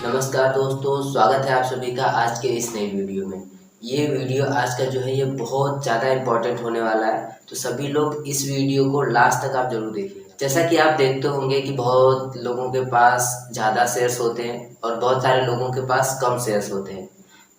नमस्कार दोस्तों, स्वागत है आप सभी का आज के इस नई वीडियो में। ये वीडियो आज का जो है ये बहुत ज़्यादा इम्पोर्टेंट होने वाला है, तो सभी लोग इस वीडियो को लास्ट तक आप जरूर देखिए। जैसा कि आप देखते होंगे कि बहुत लोगों के पास ज़्यादा शेयर्स होते हैं और बहुत सारे लोगों के पास कम शेयर्स होते हैं।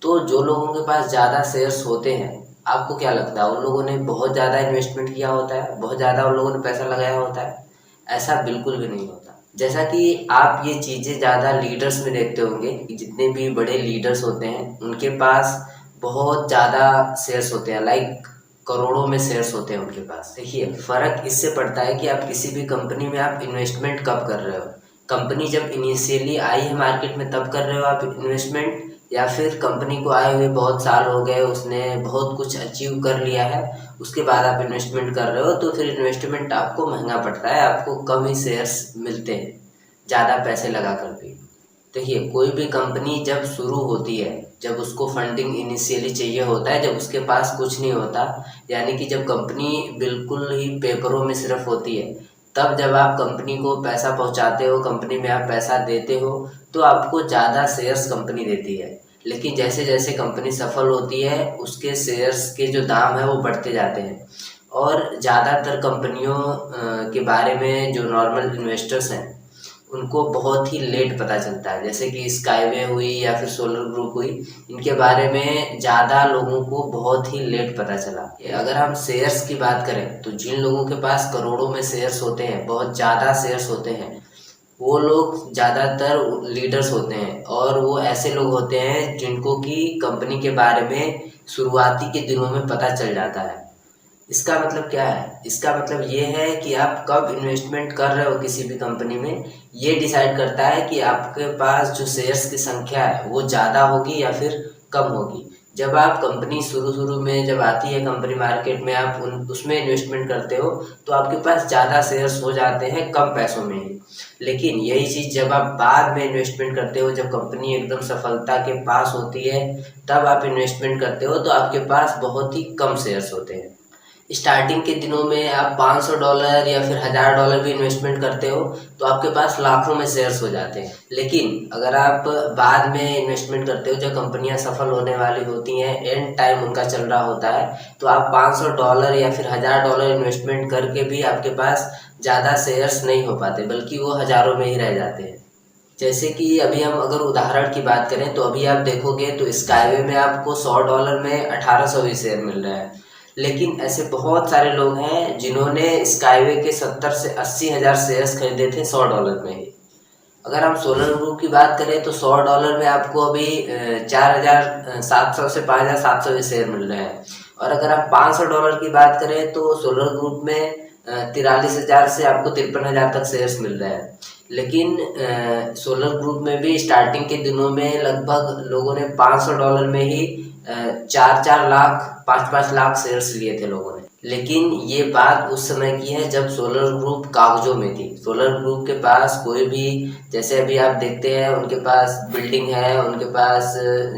तो जो लोगों के पास ज़्यादा शेयर्स होते हैं, आपको क्या लगता है उन लोगों ने बहुत ज़्यादा इन्वेस्टमेंट किया होता है, बहुत ज़्यादा उन लोगों ने पैसा लगाया होता है? ऐसा बिल्कुल भी नहीं होता। जैसा कि आप ये चीज़ें ज़्यादा लीडर्स में देखते होंगे कि जितने भी बड़े लीडर्स होते हैं उनके पास बहुत ज़्यादा शेयर्स होते हैं, लाइक करोड़ों में शेयर्स होते हैं उनके पास। देखिए, फ़र्क इससे पड़ता है कि आप किसी भी कंपनी में आप इन्वेस्टमेंट कब कर रहे हो। कंपनी जब इनिशियली आई है मार्केट में तब कर रहे हो आप इन्वेस्टमेंट, या फिर कंपनी को आए हुए बहुत साल हो गए, उसने बहुत कुछ अचीव कर लिया है, उसके बाद आप इन्वेस्टमेंट कर रहे हो, तो फिर इन्वेस्टमेंट आपको महंगा पड़ता है, आपको कम ही शेयर्स मिलते हैं ज़्यादा पैसे लगा कर भी। देखिए, कोई भी कंपनी जब शुरू होती है, जब उसको फंडिंग इनिशियली चाहिए होता है, जब उसके पास कुछ नहीं होता, यानी कि जब कंपनी बिल्कुल ही पेपरों में सिर्फ होती है, तब जब आप कंपनी को पैसा पहुंचाते हो, कंपनी में आप पैसा देते हो, तो आपको ज़्यादा शेयर्स कंपनी देती है। लेकिन जैसे जैसे कंपनी सफल होती है, उसके शेयर्स के जो दाम है वो बढ़ते जाते हैं। और ज़्यादातर कंपनियों के बारे में जो नॉर्मल इन्वेस्टर्स हैं उनको बहुत ही लेट पता चलता है। जैसे कि स्काईवे हुई या फिर सोलर ग्रुप हुई, इनके बारे में ज़्यादा लोगों को बहुत ही लेट पता चला। अगर हम शेयर्स की बात करें तो जिन लोगों के पास करोड़ों में शेयर्स होते हैं, बहुत ज़्यादा शेयर्स होते हैं, वो लोग ज़्यादातर लीडर्स होते हैं और वो ऐसे लोग होते हैं जिनको कि कंपनी के बारे में शुरुआती के दिनों में पता चल जाता है। इसका मतलब क्या है? इसका मतलब ये है कि आप कब इन्वेस्टमेंट कर रहे हो किसी भी कंपनी में, ये डिसाइड करता है कि आपके पास जो शेयर्स की संख्या है वो ज़्यादा होगी या फिर कम होगी। जब आप कंपनी शुरू में जब आती है कंपनी मार्केट में, आप उसमें इन्वेस्टमेंट करते हो तो आपके पास ज़्यादा शेयर्स हो जाते हैं कम पैसों में ही। लेकिन यही चीज़ जब आप बाद में इन्वेस्टमेंट करते हो, जब कंपनी एकदम सफलता के पास होती है, तब आप इन्वेस्टमेंट करते हो तो आपके पास बहुत ही कम शेयर्स होते हैं। स्टार्टिंग के दिनों में आप $500 या फिर $1000 भी इन्वेस्टमेंट करते हो तो आपके पास लाखों में शेयर्स हो जाते हैं। लेकिन अगर आप बाद में इन्वेस्टमेंट करते हो, जब कंपनियां सफल होने वाली होती हैं, एंड टाइम उनका चल रहा होता है, तो आप $500 या फिर $1000 इन्वेस्टमेंट करके भी आपके पास ज़्यादा शेयर्स नहीं हो पाते, बल्कि वो हज़ारों में ही रह जाते हैं। जैसे कि अभी हम अगर उदाहरण की बात करें तो अभी आप देखोगे तो स्काईवे में आपको $100 में 1800 ही शेयर मिल रहा है। लेकिन ऐसे बहुत सारे लोग हैं जिन्होंने स्काईवे के 70 से 80 हज़ार शेयर्स खरीदे थे $100 में ही। अगर हम सोलर ग्रुप की बात करें तो $100 में आपको अभी 4700 से 5700 के शेयर मिल रहे हैं। और अगर आप $500 की बात करें तो सोलर ग्रुप में 43,000 से आपको 53,000 तक शेयर्स मिल रहे हैं। लेकिन सोलर ग्रुप में भी स्टार्टिंग के दिनों में लगभग लोगों ने $500 में ही 4-4 लाख 5-5 लाख शेयर्स लिए थे लोगों ने। लेकिन ये बात उस समय की है जब सोलर ग्रुप कागजों में थी। सोलर ग्रुप के पास कोई भी, जैसे अभी आप देखते हैं उनके पास बिल्डिंग है, उनके पास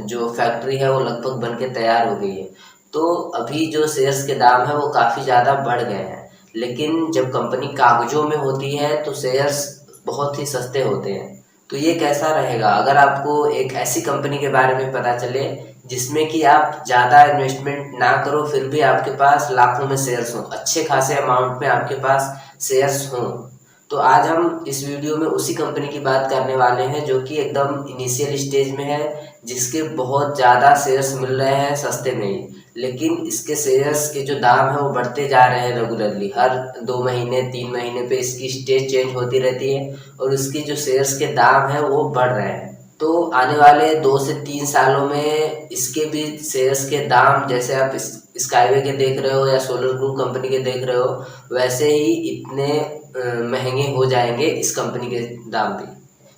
जो फैक्ट्री है वो लगभग बन के तैयार हो गई है। तो अभी जो शेयर्स के दाम है वो काफ़ी ज़्यादा बढ़ गए हैं। लेकिन जब कंपनी कागजों में होती है तो शेयर्स बहुत ही सस्ते होते हैं। तो ये कैसा रहेगा अगर आपको एक ऐसी कंपनी के बारे में पता चले जिसमें कि आप ज़्यादा इन्वेस्टमेंट ना करो, फिर भी आपके पास लाखों में शेयर्स हों, अच्छे खासे अमाउंट में आपके पास शेयर्स हों। तो आज हम इस वीडियो में उसी कंपनी की बात करने वाले हैं जो कि एकदम इनिशियल स्टेज में है, जिसके बहुत ज़्यादा शेयर्स मिल रहे हैं सस्ते में ही। लेकिन इसके शेयर्स के जो दाम है वो बढ़ते जा रहे हैं रेगुलरली, हर 2 महीने 3 महीने पे इसकी स्टेज चेंज होती रहती है और इसकी जो शेयर्स के दाम है वो बढ़ रहे हैं। तो आने वाले 2 से 3 सालों में इसके भी शेयर्स के दाम, जैसे आप स्काईवे के देख रहे हो या सोलर ग्रुप कंपनी के देख रहे हो, वैसे ही इतने महंगे हो जाएंगे इस कंपनी के दाम भी,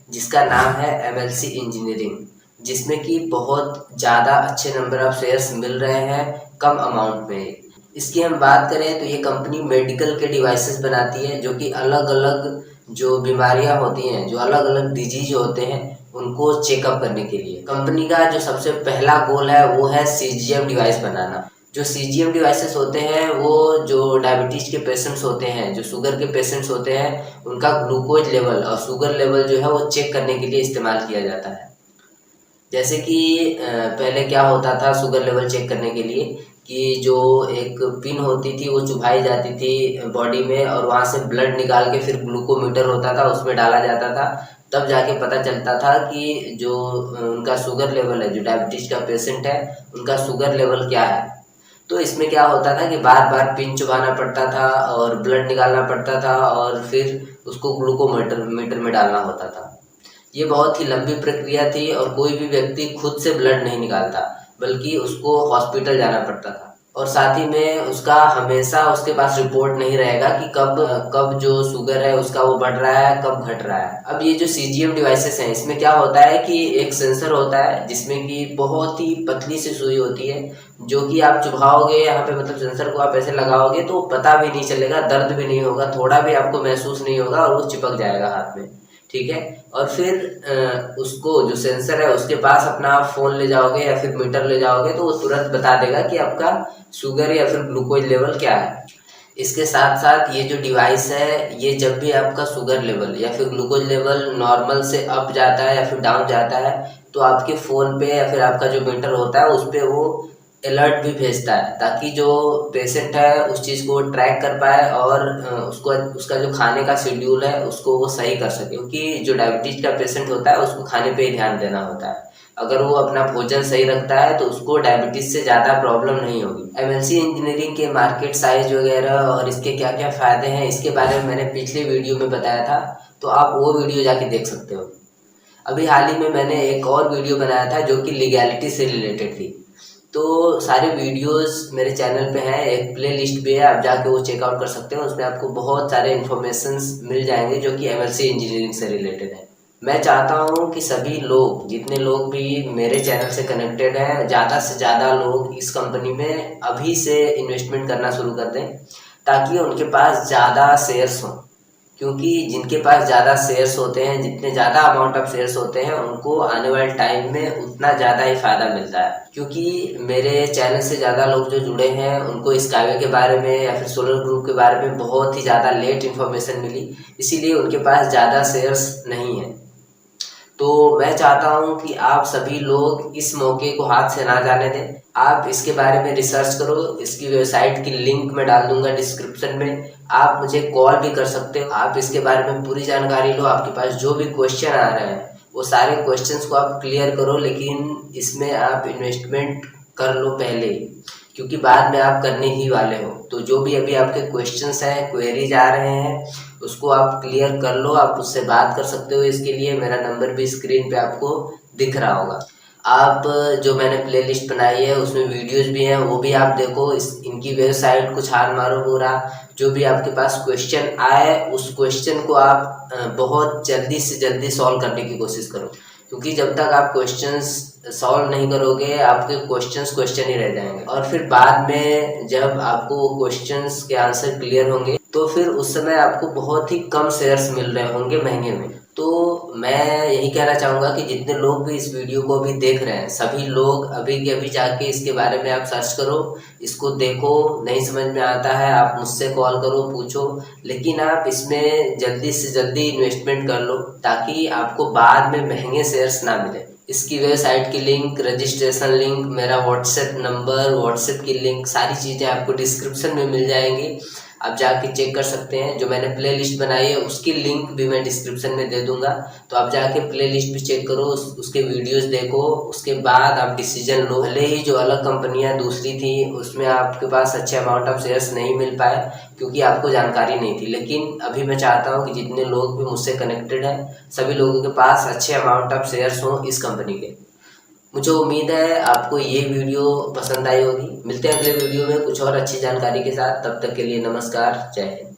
जिसका नाम है एमएलसी इंजीनियरिंग, जिसमें कि बहुत ज़्यादा अच्छे नंबर ऑफ शेयर्स मिल रहे हैं कम अमाउंट में। इसकी हम बात करें तो ये कंपनी मेडिकल के डिवाइसेस बनाती है, जो कि अलग अलग जो बीमारियां होती हैं, जो अलग अलग डिजीज होते हैं, उनको चेकअप करने के लिए कंपनी का जो सबसे पहला गोल है वो है सीजीएम डिवाइस बनाना। जो सीजीएम डिवाइसेस होते हैं वो जो डायबिटीज के पेशेंट्स होते हैं, जो शुगर के पेशेंट्स होते हैं, उनका ग्लूकोज लेवल और शुगर लेवल जो है वो चेक करने के लिए इस्तेमाल किया जाता है। जैसे कि पहले क्या होता था शुगर लेवल चेक करने के लिए कि जो एक पिन होती थी वो चुभाई जाती थी बॉडी में और वहाँ से ब्लड निकाल के फिर ग्लूकोमीटर होता था उसमें डाला जाता था, तब जाके पता चलता था कि जो उनका शुगर लेवल है, जो डायबिटीज का पेशेंट है उनका शुगर लेवल क्या है। तो इसमें क्या होता था कि बार बार पिन चुभाना पड़ता था और ब्लड निकालना पड़ता था और फिर उसको ग्लूकोमीटर मीटर में डालना होता था। ये बहुत ही लंबी प्रक्रिया थी और कोई भी व्यक्ति खुद से ब्लड नहीं निकालता, बल्कि उसको हॉस्पिटल जाना पड़ता था और साथ ही में उसका हमेशा उसके पास रिपोर्ट नहीं रहेगा कि कब कब जो शुगर है उसका वो बढ़ रहा है, कब घट रहा है। अब ये जो CGM डिवाइसेस हैं, इसमें क्या होता है कि एक सेंसर होता है जिसमें कि बहुत ही पतली सी सुई होती है, जो कि आप चुभाओगे यहाँ पे, मतलब सेंसर को आप ऐसे लगाओगे तो पता भी नहीं चलेगा, दर्द भी नहीं होगा, थोड़ा भी आपको महसूस नहीं होगा और वो चिपक जाएगा हाथ में, ठीक है। और फिर उसको जो सेंसर है उसके पास अपना फ़ोन ले जाओगे या फिर मीटर ले जाओगे तो वो तुरंत बता देगा कि आपका शुगर या फिर ग्लूकोज लेवल क्या है। इसके साथ साथ ये जो डिवाइस है, ये जब भी आपका शुगर लेवल या फिर ग्लूकोज लेवल नॉर्मल से अप जाता है या फिर डाउन जाता है तो आपके फ़ोन पे या फिर आपका जो मीटर होता है उस पर वो अलर्ट भी भेजता है, ताकि जो पेशेंट है उस चीज़ को ट्रैक कर पाए और उसको उसका जो खाने का शेड्यूल है उसको वो सही कर सके, क्योंकि जो डायबिटीज का पेशेंट होता है उसको खाने पे ही ध्यान देना होता है। अगर वो अपना भोजन सही रखता है तो उसको डायबिटीज से ज़्यादा प्रॉब्लम नहीं होगी। MNC इंजीनियरिंग के मार्केट साइज वगैरह और इसके क्या क्या फ़ायदे हैं इसके बारे में मैंने पिछले वीडियो में बताया था, तो आप वो वीडियो जाके देख सकते हो। अभी हाल ही में मैंने एक और वीडियो बनाया था जो कि लीगैलिटी से रिलेटेड थी, तो सारे वीडियोस मेरे चैनल पे हैं, एक प्ले लिस्ट भी है, आप जाके वो चेकआउट कर सकते हो। उसमें आपको बहुत सारे इन्फॉर्मेशंस मिल जाएंगे जो कि MNC इंजीनियरिंग से रिलेटेड है। मैं चाहता हूँ कि सभी लोग, जितने लोग भी मेरे चैनल से कनेक्टेड हैं, ज़्यादा से ज़्यादा लोग इस कंपनी में अभी से इन्वेस्टमेंट करना शुरू कर दें, ताकि उनके पास ज़्यादा शेयर्स हों, क्योंकि जिनके पास ज़्यादा शेयर्स होते हैं, जितने ज़्यादा अमाउंट ऑफ शेयर्स होते हैं, उनको आने वाले टाइम में उतना ज़्यादा ही फ़ायदा मिलता है। क्योंकि मेरे चैनल से ज़्यादा लोग जो जुड़े हैं उनको स्काईवे के बारे में या फिर सोलर ग्रुप के बारे में बहुत ही ज़्यादा लेट इन्फॉर्मेशन मिली, इसीलिए उनके पास ज़्यादा शेयर्स नहीं है। तो मैं चाहता हूं कि आप सभी लोग इस मौके को हाथ से ना जाने दें। आप इसके बारे में रिसर्च करो, इसकी वेबसाइट की लिंक मैं डाल दूंगा डिस्क्रिप्शन में, आप मुझे कॉल भी कर सकते हो। आप इसके बारे में पूरी जानकारी लो, आपके पास जो भी क्वेश्चन आ रहे हैं वो सारे क्वेश्चंस को आप क्लियर करो, लेकिन इसमें आप इन्वेस्टमेंट कर लो पहले ही, क्योंकि बाद में आप करने ही वाले हो। तो जो भी अभी आपके क्वेश्चंस हैं, क्वेरीज आ रहे हैं, उसको आप क्लियर कर लो, आप मुझसे बात कर सकते हो। इसके लिए मेरा नंबर भी स्क्रीन पे आपको दिख रहा होगा। आप जो मैंने प्लेलिस्ट बनाई है उसमें वीडियोस भी हैं, वो भी आप देखो। इनकी वेबसाइट को छान मारो पूरा, जो भी आपके पास क्वेश्चन आए उस क्वेश्चन को आप बहुत जल्दी से जल्दी सॉल्व करने की कोशिश करो, क्योंकि जब तक आप क्वेश्चंस सॉल्व नहीं करोगे आपके क्वेश्चंस क्वेश्चन ही रह जाएंगे, और फिर बाद में जब आपको क्वेश्चंस के आंसर क्लियर होंगे तो फिर उस समय आपको बहुत ही कम शेयर्स मिल रहे होंगे महंगे में। तो मैं यही कहना चाहूँगा कि जितने लोग भी इस वीडियो को अभी देख रहे हैं, सभी लोग अभी के अभी जाके इसके बारे में आप सर्च करो, इसको देखो। नहीं समझ में आता है आप मुझसे कॉल करो, पूछो, लेकिन आप इसमें जल्दी से जल्दी इन्वेस्टमेंट कर लो, ताकि आपको बाद में महंगे शेयर्स ना मिले। इसकी वेबसाइट की लिंक, रजिस्ट्रेशन लिंक, मेरा व्हाट्सएप नंबर, व्हाट्सएप की लिंक, सारी चीज़ें आपको डिस्क्रिप्शन में मिल जाएंगी, आप जाके चेक कर सकते हैं। जो मैंने प्ले लिस्ट बनाई है उसकी लिंक भी मैं डिस्क्रिप्शन में दे दूंगा, तो आप जाके प्ले लिस्ट भी चेक करो, उसके वीडियोस देखो, उसके बाद आप डिसीजन लो। भले ही जो अलग कंपनियां दूसरी थी उसमें आपके पास अच्छे अमाउंट ऑफ शेयर्स नहीं मिल पाए क्योंकि आपको जानकारी नहीं थी, लेकिन अभी मैं चाहता हूँ कि जितने लोग भी मुझसे कनेक्टेड हैं सभी लोगों के पास अच्छे अमाउंट ऑफ शेयर्स हों इस कंपनी के। मुझे उम्मीद है आपको ये वीडियो पसंद आई होगी। मिलते हैं अगले वीडियो में कुछ और अच्छी जानकारी के साथ, तब तक के लिए नमस्कार, जय हिंद।